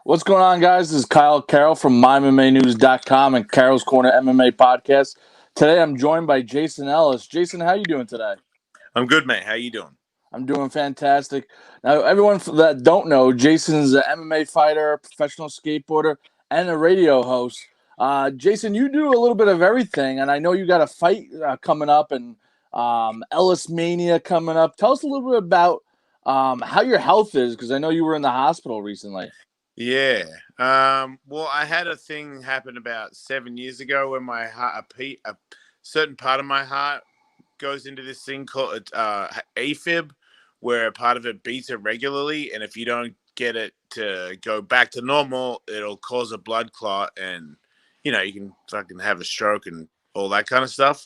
What's going on, guys? This is Kyle Carroll from MyMMAnews.com and Carroll's Corner MMA Podcast. Today, I'm joined by Jason Ellis. Jason, how you doing today? I'm good, mate. How you doing? I'm doing fantastic. Now, everyone that don't know, Jason's an MMA fighter, professional skateboarder, and a radio host. Jason, you do a little bit of everything, and I know you got a fight coming up and Ellis Mania coming up. Tell us a little bit about how your health is, because I know you were in the hospital recently. Yeah. Well, I had a thing happen about 7 years ago where my heart, a certain part of my heart goes into this thing called AFib, where a part of it beats irregularly, and if you don't get it to go back to normal, it'll cause a blood clot, and you can fucking have a stroke and all that kind of stuff.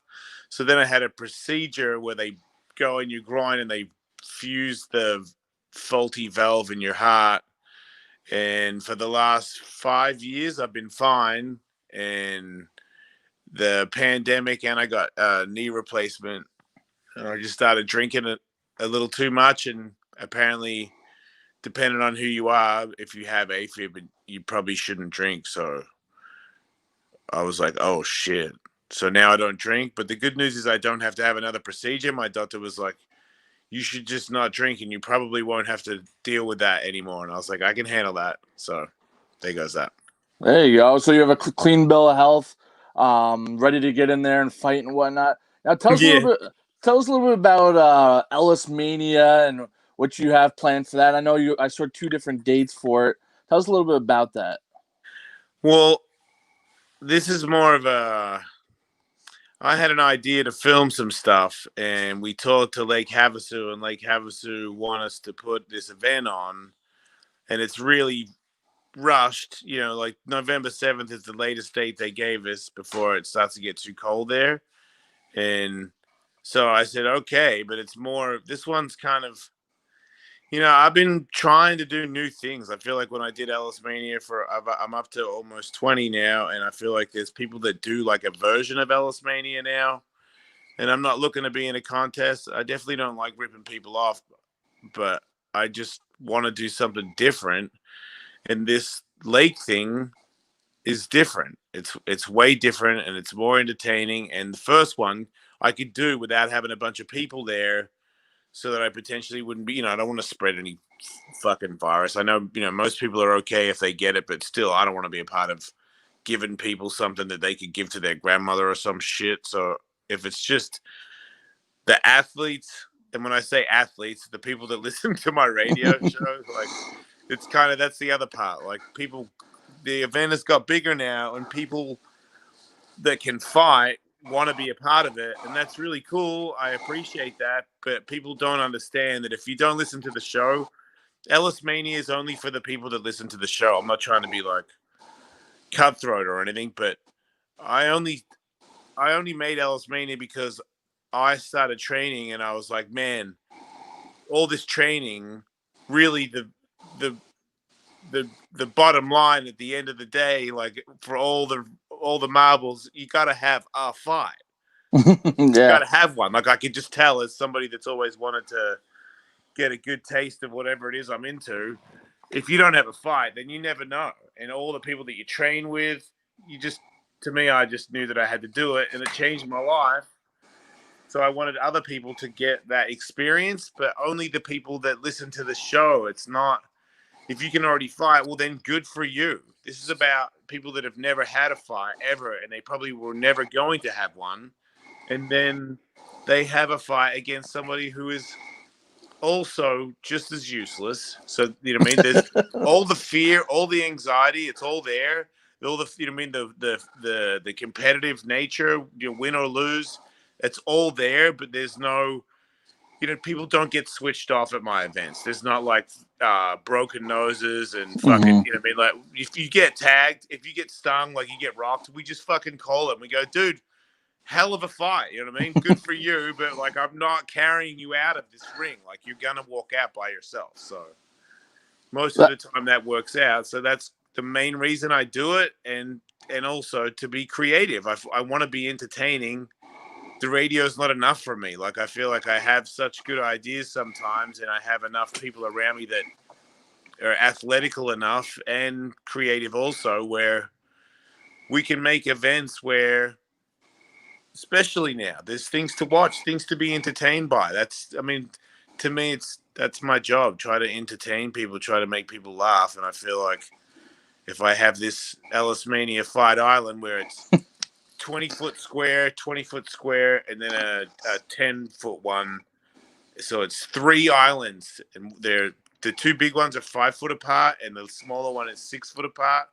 So then I had a procedure where they go in your groin and they fuse the faulty valve in your heart. And for the last 5 years, I've been fine. And the pandemic, and I got a knee replacement. And I just started drinking it a little too much. And apparently, depending on who you are, if you have AFib, you probably shouldn't drink. So I was like, oh, shit. So now I don't drink. But the good news is I don't have to have another procedure. My doctor was like, you should just not drink and you probably won't have to deal with that anymore. And I was like, I can handle that. So there goes that. There you go. So you have a clean bill of health, ready to get in there and fight and whatnot. Now tell us a little bit. Tell us a little bit about Ellis Mania and what you have planned for that. I know I saw 2 different dates for it. Tell us a little bit about that. Well, this is more of I had an idea to film some stuff, and we talked to Lake Havasu, and Lake Havasu want us to put this event on, and it's really rushed. Like November 7th is the latest date they gave us before it starts to get too cold there. And so I said, okay, but it's more, this one's kind of, I've been trying to do new things. I feel like when I did Ellis Mania I'm up to almost 20 now, and I feel like there's people that do like a version of Ellis Mania now, and I'm not looking to be in a contest. I definitely don't like ripping people off, but I just want to do something different. And this lake thing is different. It's way different, and it's more entertaining. And the first one I could do without having a bunch of people there, so that I potentially wouldn't be, I don't want to spread any fucking virus. I know, most people are okay if they get it, but still, I don't want to be a part of giving people something that they could give to their grandmother or some shit. So if it's just the athletes, and when I say athletes, the people that listen to my radio show, like, it's kind of, that's the other part. Like, people, the event has got bigger now, and people that can fight want to be a part of it, and that's really cool. I appreciate that, but people don't understand that if you don't listen to the show, Ellis Mania is only for the people that listen to the show. I'm not trying to be like cutthroat or anything, but I only made Ellis Mania because I started training, and I was like, man, all this training, really the bottom line at the end of the day, like, for all the marbles, you got to have a fight. You got to have one. Like, I could just tell, as somebody that's always wanted to get a good taste of whatever it is I'm into, if you don't have a fight, then you never know. And all the people that you train with, to me, I just knew that I had to do it, and it changed my life. So I wanted other people to get that experience, but only the people that listen to the show. It's not, if you can already fight, well, then good for you. This is about people that have never had a fight ever, and they probably were never going to have one. And then they have a fight against somebody who is also just as useless. So, you know what I mean? There's all the fear, all the anxiety, it's all there. All the, you know what I mean? The competitive nature, win or lose, it's all there, but there's no, people don't get switched off at my events. There's not like broken noses and fucking, you know what I mean? Like, if you get tagged, if you get stung, like you get rocked, we just fucking call it. And we go, dude, hell of a fight. You know what I mean? Good for you. But like, I'm not carrying you out of this ring. Like, you're going to walk out by yourself. So most of the time that works out. So that's the main reason I do it. And also to be creative. I want to be entertaining. The radio is not enough for me. Like, I feel like I have such good ideas sometimes, and I have enough people around me that are athletical enough and creative also, where we can make events where, especially now, there's things to watch, things to be entertained by. To me, that's my job. Try to entertain people, try to make people laugh. And I feel like if I have this Ellis Mania Fight Island where it's 20-foot square, 20-foot square, and then a 10-foot one. So it's 3 islands, and the 2 big ones are 5 foot apart, and the smaller one is 6 foot apart.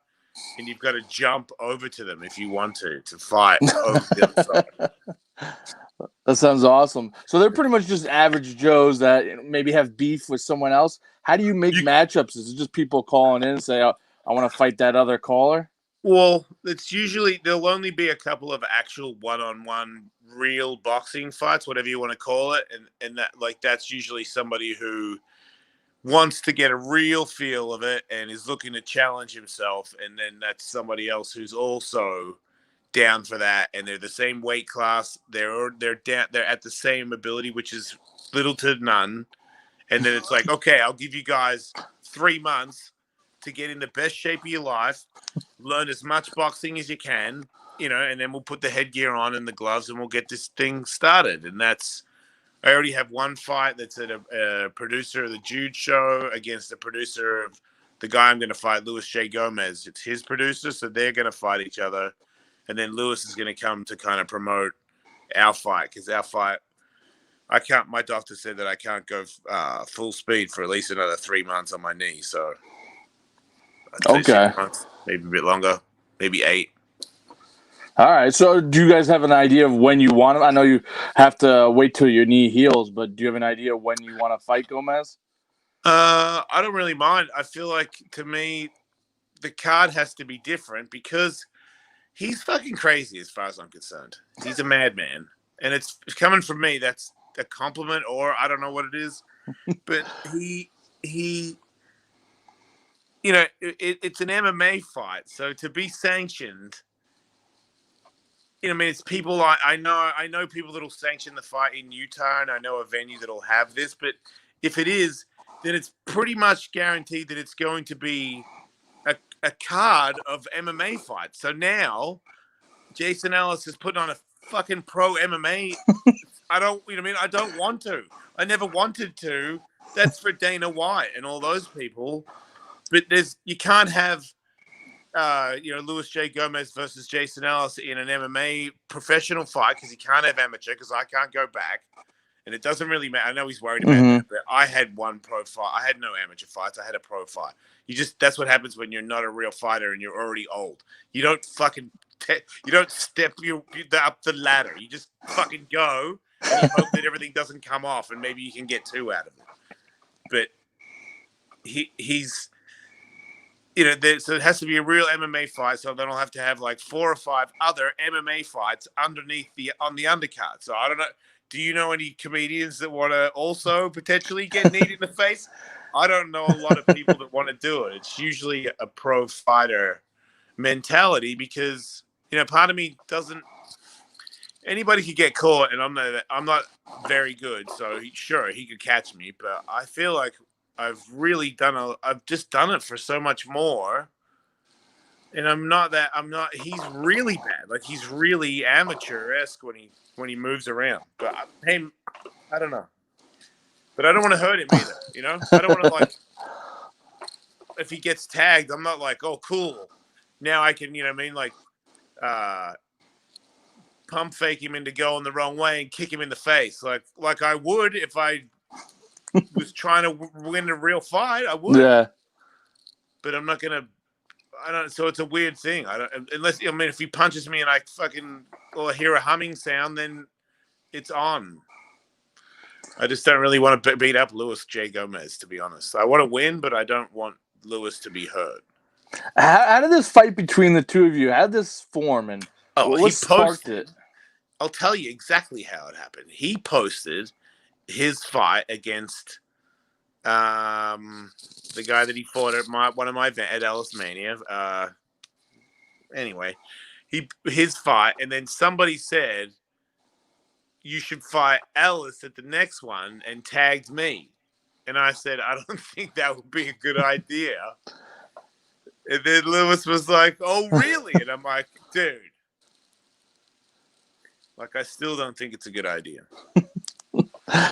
And you've got to jump over to them if you want to fight over the other side. That sounds awesome. So they're pretty much just average Joes that maybe have beef with someone else. How do you make matchups? Is it just people calling in and say, oh, I want to fight that other caller? Well, it's usually there'll only be a couple of actual one-on-one real boxing fights, whatever you want to call it, and that's usually somebody who wants to get a real feel of it and is looking to challenge himself, and then that's somebody else who's also down for that, and they're the same weight class, they're at the same ability, which is little to none, and then it's like, okay, I'll give you guys 3 months to get in the best shape of your life, learn as much boxing as you can, and then we'll put the headgear on and the gloves and we'll get this thing started. And I already have one fight that's at a producer of the Jude show against the producer of the guy I'm going to fight, Luis J. Gomez. It's his producer, so they're going to fight each other. And then Luis is going to come to kind of promote our fight, because our fight, my doctor said that I can't go full speed for at least another 3 months on my knee. So I'd say 6 months, maybe a bit longer, maybe 8. All right. So do you guys have an idea of when you want it? I know you have to wait till your knee heals, but do you have an idea of when you want to fight Gomez? I don't really mind. I feel like, to me, the card has to be different because he's fucking crazy as far as I'm concerned. He's a madman. And it's coming from me. That's a compliment, or I don't know what it is. But he it's an MMA fight. So to be sanctioned, it's people I know people that'll sanction the fight in Utah, and I know a venue that'll have this. But if it is, then it's pretty much guaranteed that it's going to be a card of MMA fights. So now Jason Ellis is putting on a fucking pro MMA. I don't want to. I never wanted to. That's for Dana White and all those people. But you can't have Luis J. Gomez versus Jason Ellis in an MMA professional fight, because he can't have amateur, because I can't go back. And it doesn't really matter. I know he's worried about that, but I had one pro fight. I had no amateur fights. I had a pro fight. That's what happens when you're not a real fighter and you're already old. You don't fucking you don't step up the ladder. You just fucking go and you hope that everything doesn't come off, and maybe you can get 2 out of it. But he's so it has to be a real MMA fight. So then I'll have to have like 4 or 5 other MMA fights underneath on the undercard. So I don't know. Do you know any comedians that want to also potentially get kneed in the face? I don't know a lot of people that want to do it. It's usually a pro fighter mentality, because part of me doesn't. Anybody could get caught, and I'm not very good. So sure, he could catch me, but I feel like I've just done it for so much more. And he's really bad. Like, he's really amateur-esque when he moves around. But hey, I don't know. But I don't want to hurt him either, I don't want to, if he gets tagged, I'm not like, oh, cool. Now I can, pump fake him into going the wrong way and kick him in the face. Like I would if I was trying to win a real fight. I would. Yeah. But I'm not going to. So it's a weird thing. If he punches me and I hear a humming sound, then it's on. I just don't really want to beat up Luis J. Gomez, to be honest. I want to win, but I don't want Luis to be hurt. How did this fight between the two of you? How did this form, and what sparked it? I'll tell you exactly how it happened. He posted his fight against the guy that he fought at one of my events at Ellis Mania. Anyway, his fight, and then somebody said, you should fight Ellis at the next one, and tagged me. And I said, I don't think that would be a good idea. And then Lewis was like, oh, really? And I'm like, dude, like, I still don't think it's a good idea.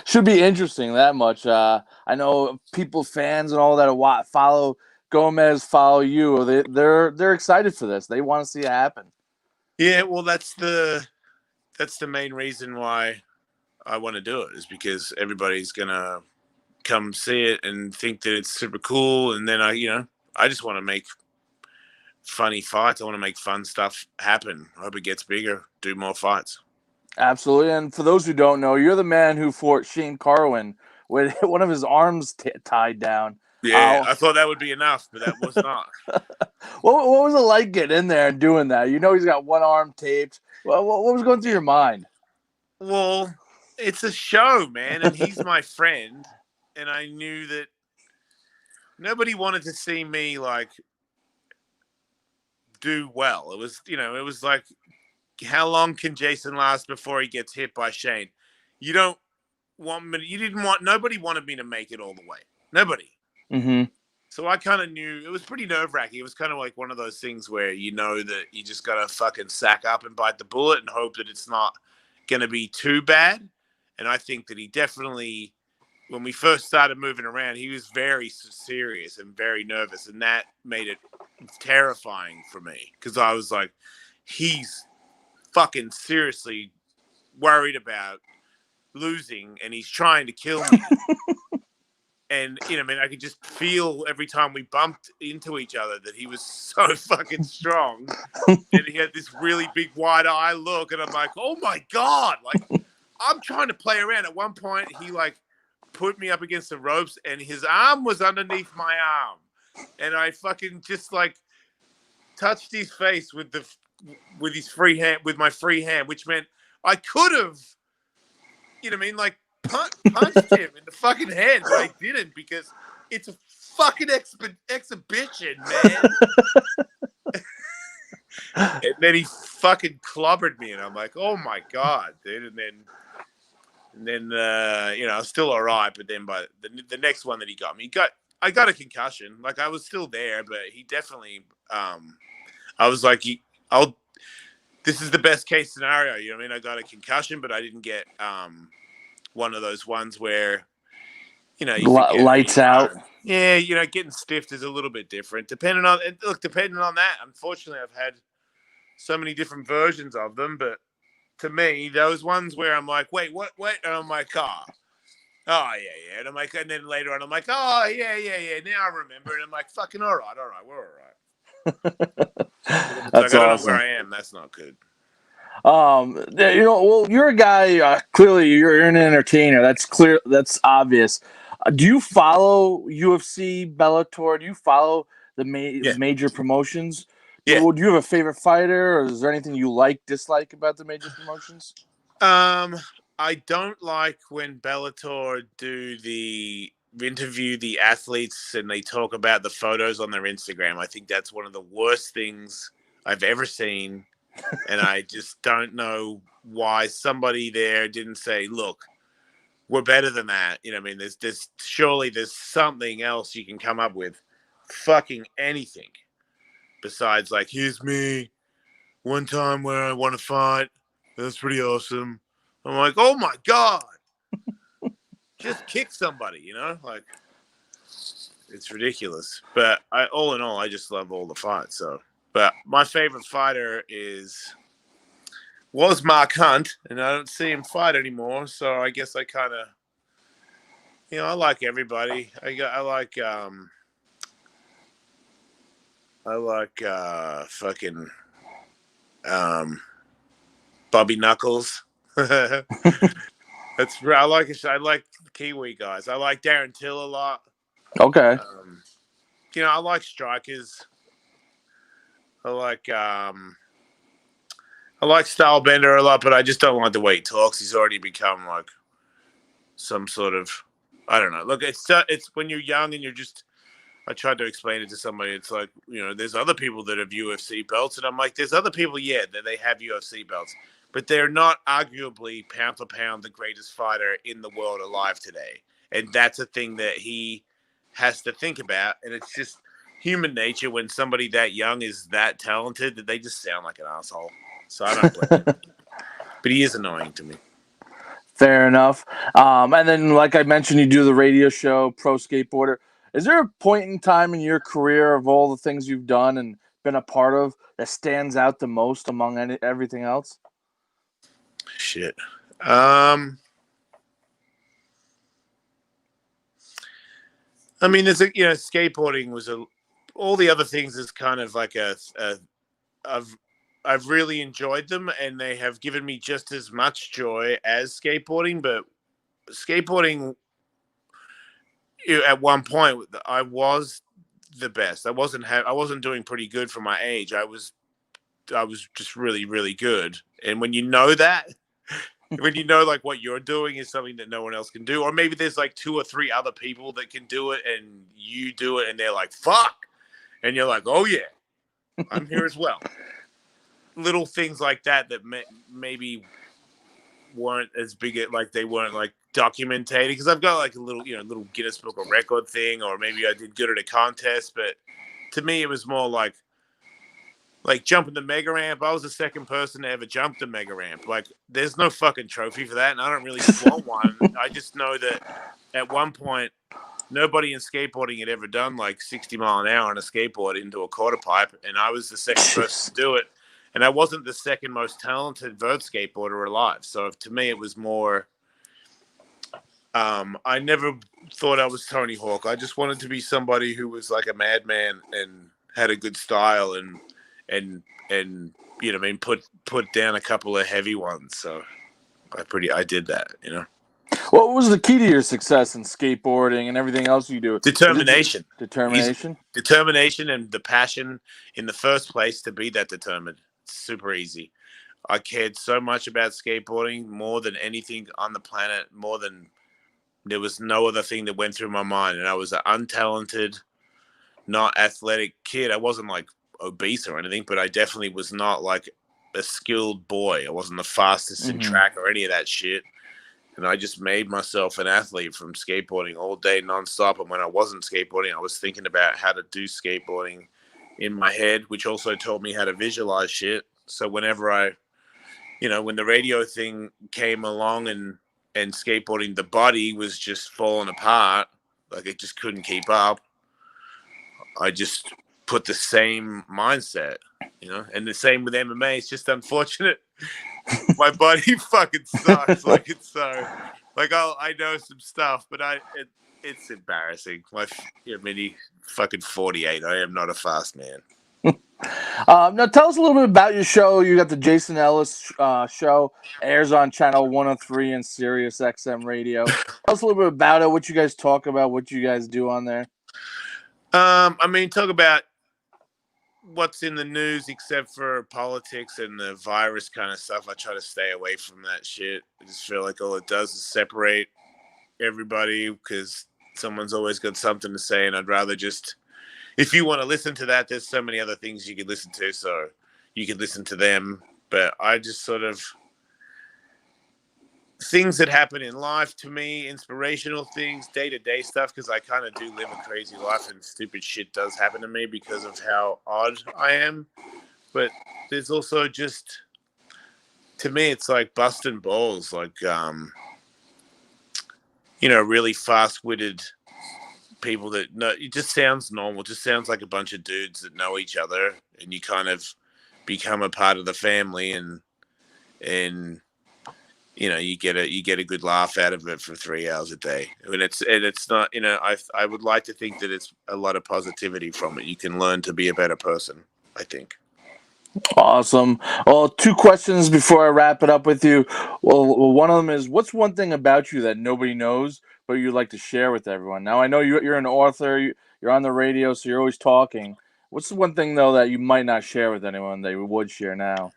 Should be interesting that much. I know people, fans, and all that follow Gomez, follow you. They're excited for this. They want to see it happen. Yeah, well, that's the main reason why I want to do it, is because everybody's gonna come see it and think that it's super cool, and then I just want to make funny fights. I want to make fun stuff happen. I hope it gets bigger, do more fights. Absolutely. And for those who don't know, you're the man who fought Shane Carwin with one of his arms tied down. Yeah, I thought that would be enough, but that was not. What was it like getting in there and doing that? You know, he's got one arm taped. What was going through your mind? Well, it's a show, man, and he's my friend, and I knew that nobody wanted to see me like do well. It was like, how long can Jason last before he gets hit by Shane? You don't want me. Nobody wanted me to make it all the way. Nobody. Mm-hmm. So I kind of knew it was pretty nerve-wracking. It was kind of like one of those things where you know that you just gotta fucking sack up and bite the bullet and hope that it's not gonna be too bad. And I think that he definitely, when we first started moving around, he was very serious and very nervous, and that made it terrifying for me because I was like, he's fucking seriously worried about losing, and he's trying to kill me. And, I could just feel every time we bumped into each other that he was so fucking strong. And he had this really big wide eye look. And I'm like, oh my God. Like, I'm trying to play around. At one point, he like put me up against the ropes and his arm was underneath my arm. And I fucking just like touched his face with his free hand, with my free hand, which meant I could have, like, punched him in the fucking head, but I didn't because it's a fucking exhibition, man. And then he fucking clobbered me, and I'm like, oh my God, dude. And then I was still all right, but then by the next one that he got me, I got a concussion. Like, I was still there, but he definitely, I was like, this is the best case scenario. I got a concussion, but I didn't get one of those ones where, you lights out. Yeah, getting stiffed is a little bit different. Depending on that, unfortunately, I've had so many different versions of them. But to me, those ones where I'm like, wait, what? And I'm like, oh yeah. And I'm like, and then later on, I'm like, oh yeah. Now I remember. And I'm like, fucking all right, we're all right. That's like, I don't awesome. know where I am. That's not good. Well, you're a guy. Clearly, you're an entertainer. That's clear. That's obvious. Do you follow UFC, Bellator? Do you follow the major promotions? Yeah. Do you have a favorite fighter, or is there anything you dislike about the major promotions? I don't like when Bellator interview the athletes and they talk about the photos on their Instagram. I think that's one of the worst things I've ever seen. And I just don't know why somebody there didn't say, look, we're better than that. Surely there's something else you can come up with. Fucking anything besides like, here's me one time where I want to fight. That's pretty awesome. I'm like, oh my God. Just kick somebody, like, it's ridiculous. But all in all, I just love all the fights. So, but my favorite fighter was Mark Hunt, and I don't see him fight anymore. So I guess I kind of, I like everybody. I like fucking Bobby Knuckles. I like Kiwi guys. I like Darren Till a lot. Okay. I like strikers. I like Stylebender a lot, but I just don't like the way he talks. He's already become like some sort of, I don't know. Look, it's when you're young and you're just, I tried to explain it to somebody. It's like, there's other people that have UFC belts, and I'm like, there's other people, that they have UFC belts, but they're not arguably pound for pound the greatest fighter in the world alive today. And that's a thing that he has to think about. And it's just human nature when somebody that young is that talented that they just sound like an asshole. So I don't blame him. But he is annoying to me. Fair enough. And then, like I mentioned, you do the radio show, Pro Skateboarder. Is there a point in time in your career of all the things you've done and been a part of that stands out the most among everything else? Shit. I mean, there's skateboarding was all the other things is kind of like I've really enjoyed them, and they have given me just as much joy as skateboarding. But skateboarding, at one point, I was the best. I wasn't doing pretty good for my age. I was just really, really good. And when you know that, when you know like what you're doing is something that no one else can do, or maybe there's like 2 or 3 other people that can do it, and you do it, and they're like, "Fuck," and you're like, "Oh yeah, I'm here as well." Little things like that maybe weren't as big, like they weren't like documented, because I've got like a little Guinness Book of Record thing, or maybe I did good at a contest, but to me it was more like jumping the mega ramp. I was the second person to ever jump the mega ramp. Like, there's no fucking trophy for that, and I don't really want one. I just know that at one point, nobody in skateboarding had ever done like 60 mile an hour on a skateboard into a quarter pipe, and I was the second person to do it. And I wasn't the second most talented vert skateboarder alive. So to me, it was more. I never thought I was Tony Hawk. I just wanted to be somebody who was like a madman and had a good style and put down a couple of heavy ones. So I did that. What was the key to your success in skateboarding and everything else you do? Determination. Determination? Determination and the passion in the first place to be that determined. It's super easy. I cared so much about skateboarding, more than anything on the planet, there was no other thing that went through my mind. And I was an untalented, not athletic kid. I wasn't like obese or anything, but I definitely was not like a skilled boy. I wasn't the fastest in track or any of that shit. And I just made myself an athlete from skateboarding all day nonstop. And when I wasn't skateboarding, I was thinking about how to do skateboarding in my head, which also taught me how to visualize shit. So whenever when the radio thing came along and skateboarding, the body was just falling apart, like it just couldn't keep up, I just put the same mindset, and the same with MMA. It's just unfortunate. My body fucking sucks. Like, it's so, like, I know some stuff, but it's embarrassing. Mini fucking 48. I am not a fast man. Now tell us a little bit about your show. You got the Jason Ellis show, airs on channel 103 and Sirius XM radio. Tell us a little bit about it, what you guys talk about, what you guys do on there. Talk about what's in the news except for politics and the virus kind of stuff. I try to stay away from that shit. I just feel like all it does is separate everybody, because someone's always got something to say, and I'd rather just, if you want to listen to that, there's so many other things you could listen to, so you could listen to them. But I just sort of, things that happen in life to me, inspirational things, day-to-day stuff, because I kind of do live a crazy life and stupid shit does happen to me because of how odd I am. But there's also just, to me, it's like busting balls, like, really fast-witted people that know. It just sounds normal. It just sounds like a bunch of dudes that know each other, and you kind of become a part of the family, and you get a good laugh out of it for 3 hours a day. And it's not, I would like to think that it's a lot of positivity from it. You can learn to be a better person, I think. Awesome. Well, 2 questions before I wrap it up with you. Well, one of them is, what's one thing about you that nobody knows but you'd like to share with everyone? Now, I know you're an author, you're on the radio, so you're always talking. What's the one thing, though, that you might not share with anyone that you would share now?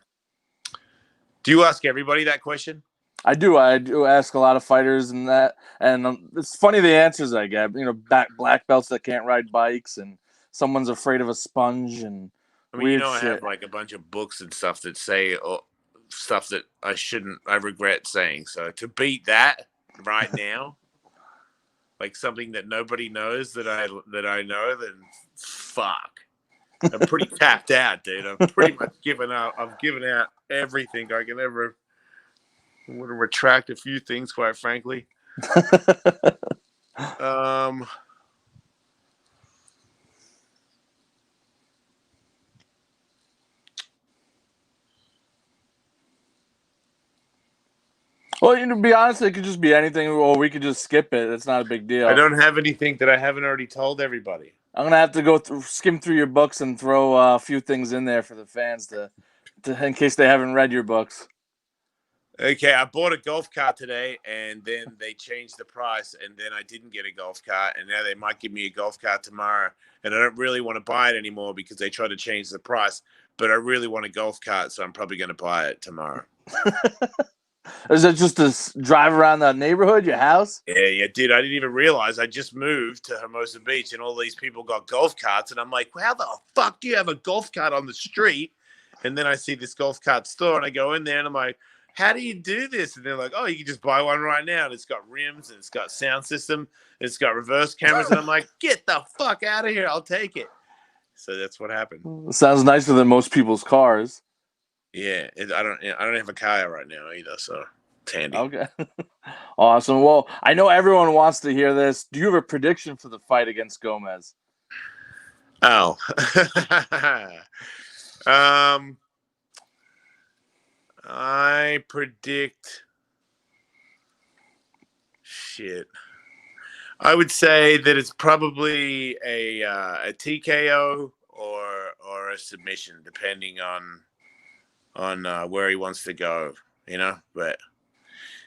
Do you ask everybody that question? I do ask a lot of fighters and that, and it's funny the answers I get. Black belts that can't ride bikes, and someone's afraid of a sponge, and weird I shit. have like a bunch of books and stuff that say stuff that I regret saying. So to beat that right now, like something that nobody knows that I know, then fuck. I'm pretty tapped out, dude. I'm pretty much given up. I've given out everything I can ever. I'm going to retract a few things, quite frankly. Well, to be honest, it could just be anything, or we could just skip it. It's not a big deal. I don't have anything that I haven't already told everybody. I'm gonna have to go skim through your books and throw a few things in there for the fans to in case they haven't read your books. Okay, I bought a golf cart today, and then they changed the price, and then I didn't get a golf cart, and now they might give me a golf cart tomorrow, and I don't really want to buy it anymore because they tried to change the price, but I really want a golf cart, so I'm probably going to buy it tomorrow. Is it just to drive around the neighborhood, your house? Yeah, dude, I didn't even realize I just moved to Hermosa Beach, and all these people got golf carts, and I'm like, how the fuck do you have a golf cart on the street? And then I see this golf cart store, and I go in there, and I'm like, how do you do this? And they're like, oh, you can just buy one right now. And it's got rims, and it's got sound system, and it's got reverse cameras. And I'm like, get the fuck out of here. I'll take it. So that's what happened. Sounds nicer than most people's cars. Yeah, I don't have a car right now either, so it's handy. Okay. Awesome. Well, I know everyone wants to hear this. Do you have a prediction for the fight against Gomez? Oh. I predict shit. I would say that it's probably a TKO or a submission, depending on where he wants to go, But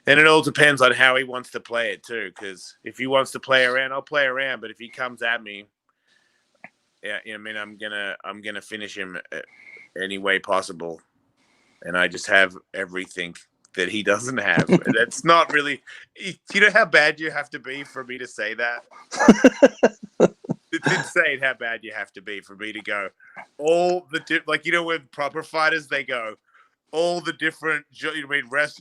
and it all depends on how he wants to play it too. Because if he wants to play around, I'll play around. But if he comes at me, yeah, I'm gonna finish him any way possible. And I just have everything that he doesn't have. That's not really. Do you know how bad you have to be for me to say that? It's insane how bad you have to be for me to go all the when proper fighters they go all the different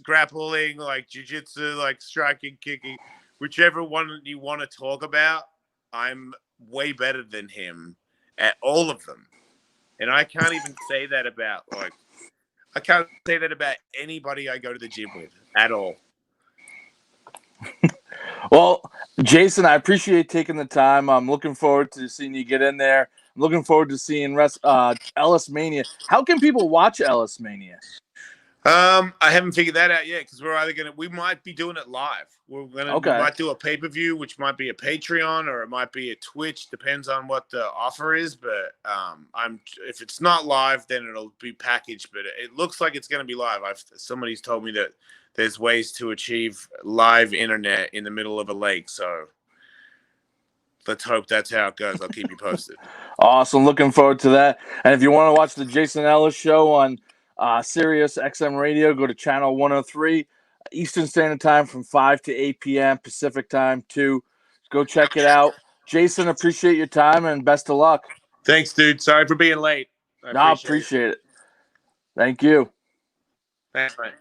grappling, like jiu-jitsu, like striking, kicking, whichever one you want to talk about. I'm way better than him at all of them, and I can't even say that about I can't say that about anybody I go to the gym with at all. Well, Jason, I appreciate taking the time. I'm looking forward to seeing you get in there. I'm looking forward to seeing Ellis Mania. How can people watch Ellis Mania? I haven't figured that out yet because we might be doing it live. We might do a pay-per-view, which might be a Patreon or it might be a Twitch, depends on what the offer is. But if it's not live, then it'll be packaged. But it looks like it's going to be live. Somebody's told me that there's ways to achieve live internet in the middle of a lake. So let's hope that's how it goes. I'll keep you posted. Awesome. Looking forward to that. And if you want to watch the Jason Ellis Show on Sirius XM Radio, go to channel 103 Eastern Standard Time from 5 to 8 p.m. Pacific Time too. Go check it out. Jason, appreciate your time and best of luck. Thanks, dude. Sorry for being late. I appreciate it. Thank you. Thanks, mate.